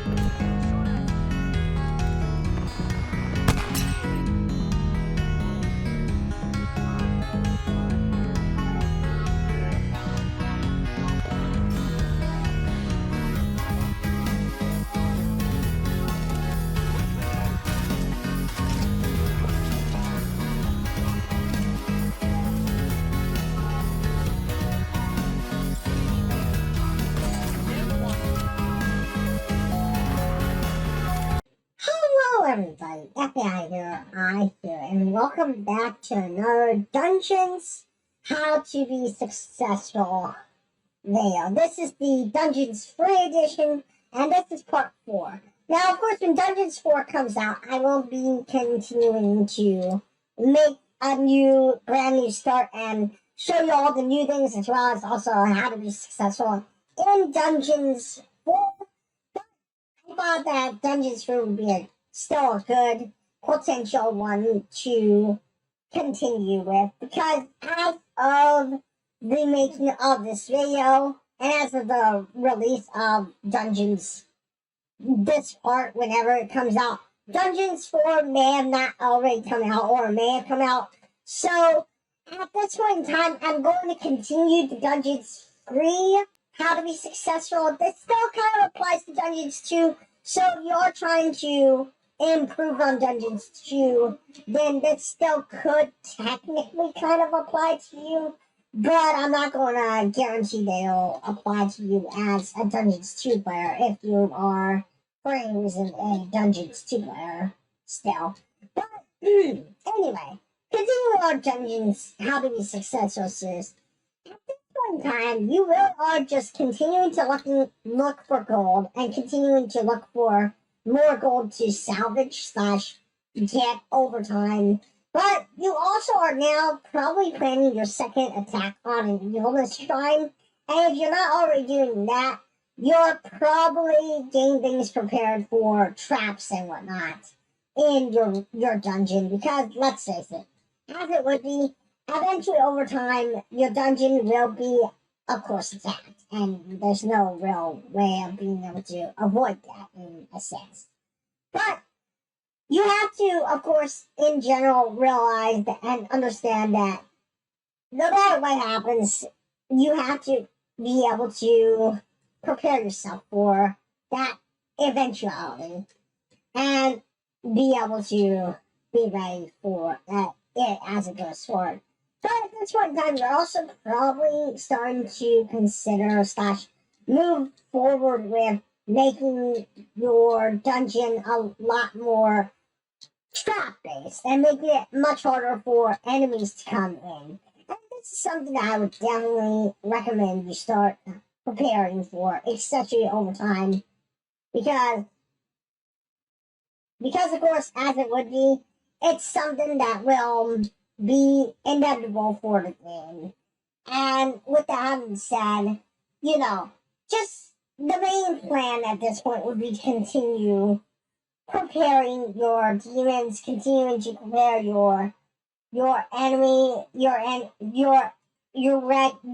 Hello, everybody. FBI here, I here, and welcome back to another Dungeons How to Be Successful video. This is the Dungeons Free Edition, and this is part 4. Now, of course, when Dungeons 4 comes out, I will be continuing to make a brand new start and show you all the new things, as well as also how to be successful in Dungeons 4. I thought that Dungeons 4 would be still a good potential one to continue with, because as of the making of this video and as of the release of Dungeons, this part, whenever it comes out, Dungeons 4 may have not already come out or may have come out. So at this point in time, I'm going to continue the Dungeons 3 How to Be Successful. This still kind of applies to Dungeons 2. So if you're trying to improve on Dungeons 2, then this still could technically kind of apply to you. But I'm not going to guarantee they'll apply to you as a Dungeons 2 player if you are, for any reason, a Dungeons 2 player still. But anyway, continuing our Dungeons How to Be Successful series. At this point in time, you really are just continuing to look for gold and continuing to look for more gold to salvage / get over time. But you also are now probably planning your second attack on an illness shrine. And if you're not already doing that, you're probably getting things prepared for traps and whatnot in your dungeon. Because let's face it, as it would be, eventually over time, your dungeon will be, of course, attacked. And there's no real way of being able to avoid that in a sense. But you have to, of course, in general, realize and understand that no matter what happens, you have to be able to prepare yourself for that eventuality and be able to be ready for it as it goes forward. But at this point in time, you're also probably starting to consider / move forward with making your dungeon a lot more trap-based and making it much harder for enemies to come in. And this is something that I would definitely recommend you start preparing for, especially over time, because of course, as it would be, it's something that will be inevitable for the game. And with that having said, just the main plan at this point would be to continue preparing your demons, continuing to prepare your enemy,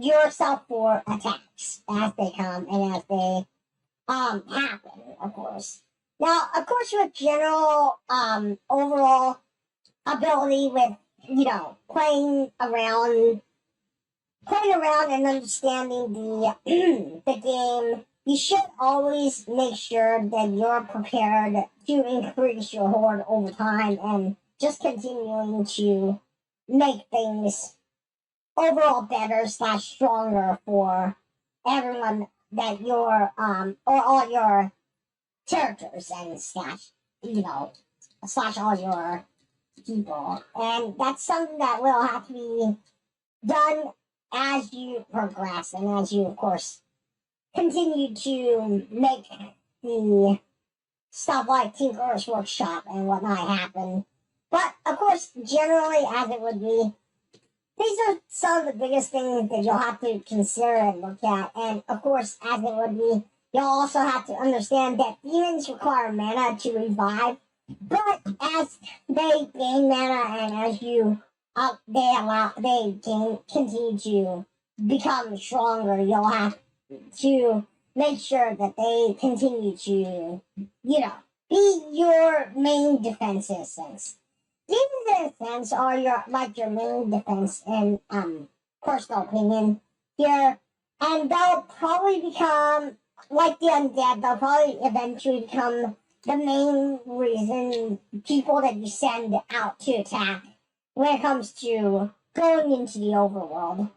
yourself for attacks as they come and as they happen, of course. Now, of course, your general overall ability with playing around and understanding the game, you should always make sure that you're prepared to increase your horde over time and just continuing to make things overall better / stronger for everyone that you're or all your characters and / all your people. And that's something that will have to be done as you progress and as you, of course, continue to make the stuff like Tinker's Workshop and whatnot happen. But, of course, generally, as it would be, these are some of the biggest things that you'll have to consider and look at. And, of course, as it would be, you'll also have to understand that demons require mana to revive. But as they gain mana and as you continue to become stronger, you'll have to make sure that they continue to, be your main defense systems. Demons in a sense are your main defense in personal opinion here. And they'll probably become like the undead, they'll probably eventually become the main reason people that you send out to attack when it comes to going into the overworld.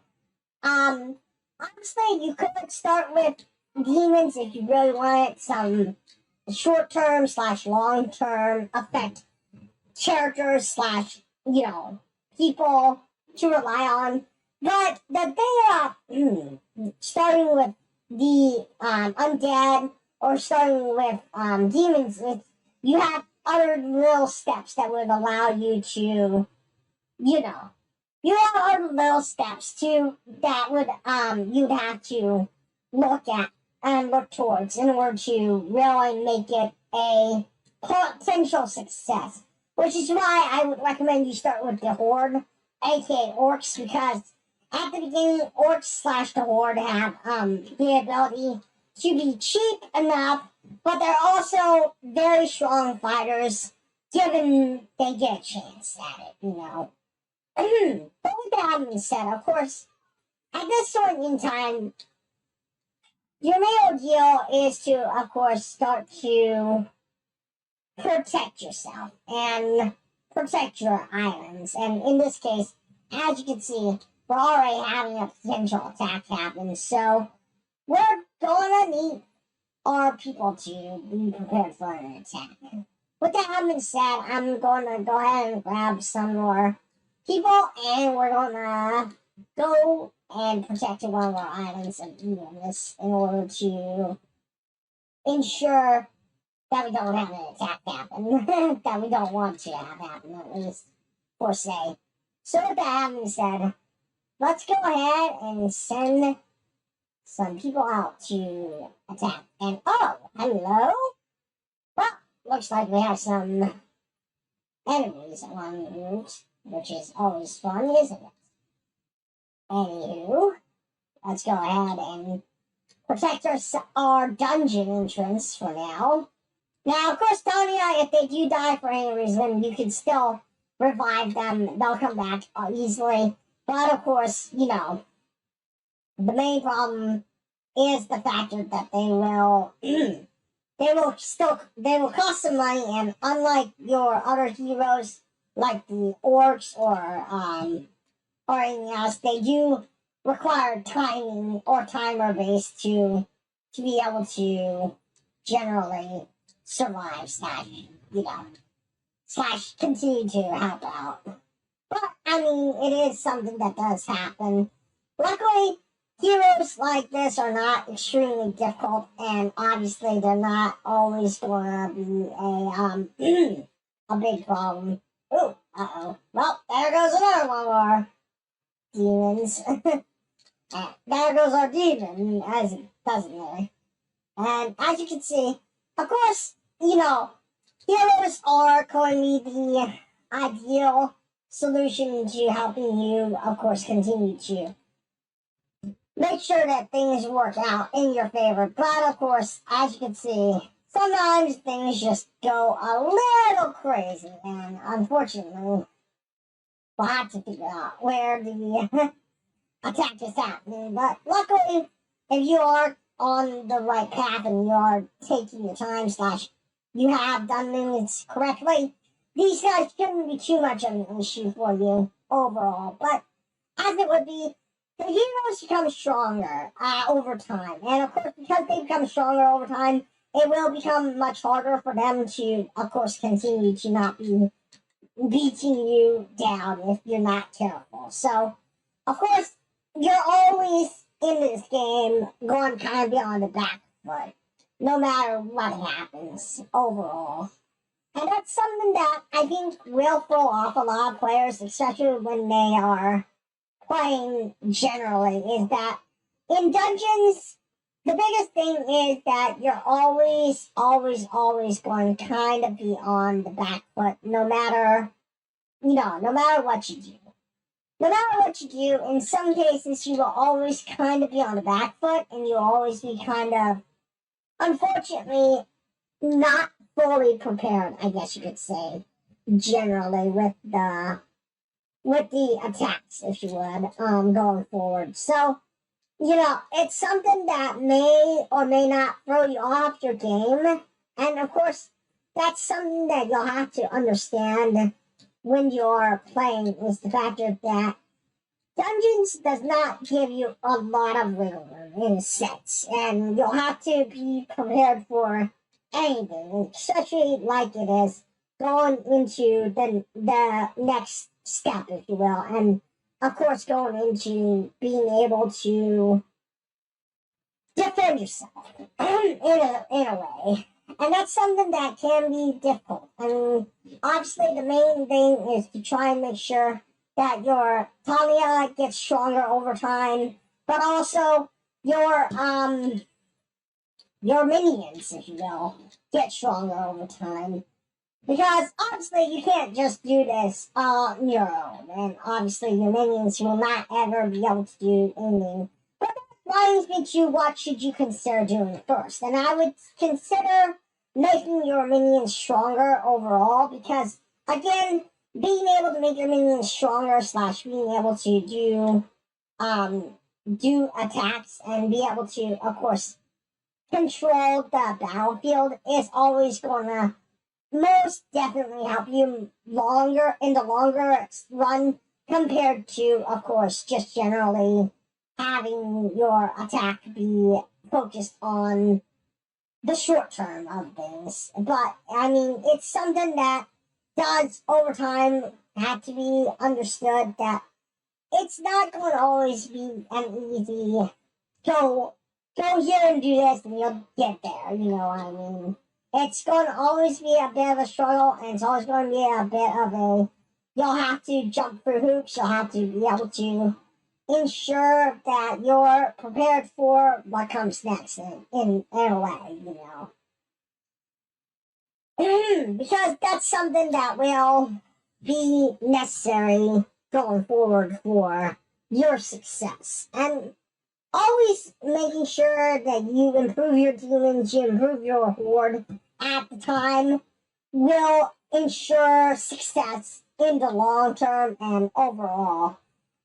Honestly, you could start with demons if you really wanted some short-term / long-term effect characters / people to rely on. But the thing about starting with the undead or starting with demons is you have other little steps that would allow you to, you have other little steps that would you'd have to look at and look towards in order to really make it a potential success. Which is why I would recommend you start with the Horde, aka Orcs, because at the beginning, Orcs / the Horde have the ability to be cheap enough, but they're also very strong fighters, given they get a chance at it, But with that being said, of course, at this point in time, your main deal is to, of course, start to protect yourself and protect your islands. And in this case, as you can see, we're already having a potential attack happen. So we're going to need our people to be prepared for an attack. With that having said, I'm going to go ahead and grab some more people, and we're going to go and protect one of our islands of evilness in order to ensure that we don't have an attack happen, that we don't want to have happen, at least, per se. So with that having said, let's go ahead and send some people out to attack. And oh, hello? Well, looks like we have some enemies along the route, which is always fun, isn't it? Anywho, let's go ahead and protect our dungeon entrance for now. Now, of course, Tonya, if they do die for any reason, you can still revive them. They'll come back easily. But, of course, the main problem is the factor that they will they will cost some money, and unlike your other heroes, like the orcs or anything else, they do require timing or timer based to be able to generally survive / continue to help out. But I mean, it is something that does happen. Luckily, heroes like this are not extremely difficult, and obviously they're not always going to be a big problem. Ooh, uh-oh. Well, there goes another one of our demons. There goes our demon, as it doesn't there. And as you can see, of course, heroes are going to be the ideal solution to helping you, of course, continue to make sure that things work out in your favor. But, of course, as you can see, sometimes things just go a little crazy. And, unfortunately, we'll have to figure out where the attack is happening. But, luckily, if you are on the right path and you are taking your time / you have done things correctly, these guys shouldn't be too much of an issue for you overall. But as it would be, the heroes become stronger over time. And of course, because they become stronger over time, it will become much harder for them to, of course, continue to not be beating you down if you're not careful. So, of course, you're always in this game going kind of be on the back foot, no matter what happens overall. And that's something that I think will throw off a lot of players, especially when they are playing generally, is that in dungeons, the biggest thing is that you're always going to kind of be on the back foot, no matter what you do. No matter what you do, in some cases, you will always kind of be on the back foot, and you'll always be kind of unfortunately, not fully prepared, I guess you could say, generally with the attacks, if you would, going forward. So, it's something that may or may not throw you off your game. And of course, that's something that you'll have to understand when you're playing, is the factor that Dungeons does not give you a lot of wiggle room in a sense. And you'll have to be prepared for anything, especially like it is going into the next step, if you will. And of course, going into being able to defend yourself in a way. And that's something that can be difficult. I mean, obviously, the main thing is to try and make sure that your Talia gets stronger over time, but also your minions, if you will, get stronger over time. Because obviously you can't just do this on your own, and obviously your minions will not ever be able to do anything. But that brings me to what should you consider doing first, and I would consider making your minions stronger overall, because again, being able to make your minions stronger / being able to do attacks and be able to, of course, control the battlefield is always going to most definitely help you in the longer run, compared to, of course, just generally having your attack be focused on the short term of things. But I mean, it's something that does over time have to be understood, that it's not going to always be an easy go here and do this and you'll get there. You know what I mean? It's going to always be a bit of a struggle, and it's always going to be a bit of you'll have to jump through hoops. You'll have to be able to ensure that you're prepared for what comes next in a way, because that's something that will be necessary going forward for your success. And always making sure that you improve your demons, you improve your horde at the time, will ensure success in the long term and overall.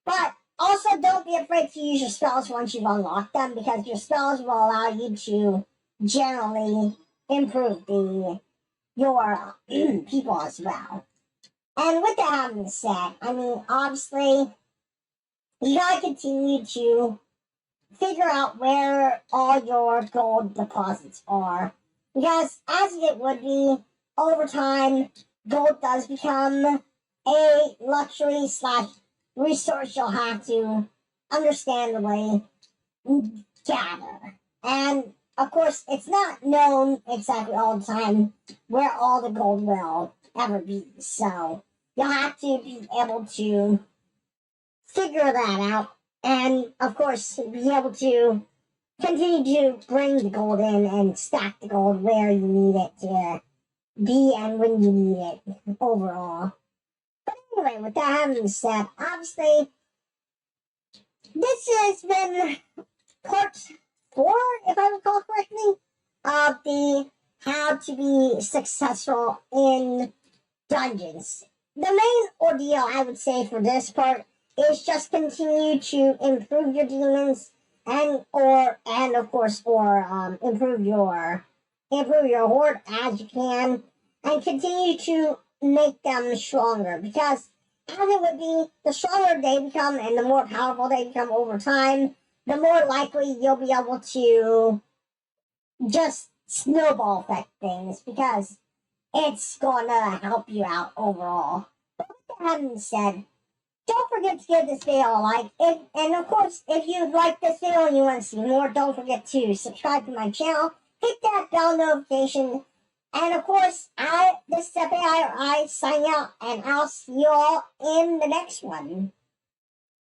But also, don't be afraid to use your spells once you've unlocked them, because your spells will allow you to generally improve your people as well. And with that having said, I mean, obviously, you gotta continue to figure out where all your gold deposits are, because as it would be, over time, gold does become a luxury / resource you'll have to understandably gather. And of course, it's not known exactly all the time where all the gold will ever be, so you'll have to be able to figure that out, and of course, be able to continue to bring the gold in and stack the gold where you need it to be and when you need it overall. But anyway, with that having said, obviously, this has been part 4, if I recall correctly, of the how to be successful in dungeons. The main ordeal, I would say, for this part is just continue to improve your demons and of course improve your horde as you can, and continue to make them stronger, because as it would be, the stronger they become and the more powerful they become over time, the more likely you'll be able to just snowball effect things, because it's gonna help you out overall. But with that having said, don't forget to give this video a like. And of course, if you like this video and you want to see more, don't forget to subscribe to my channel. Hit that bell notification. And of course, this is FAI signing out, and I'll see you all in the next one.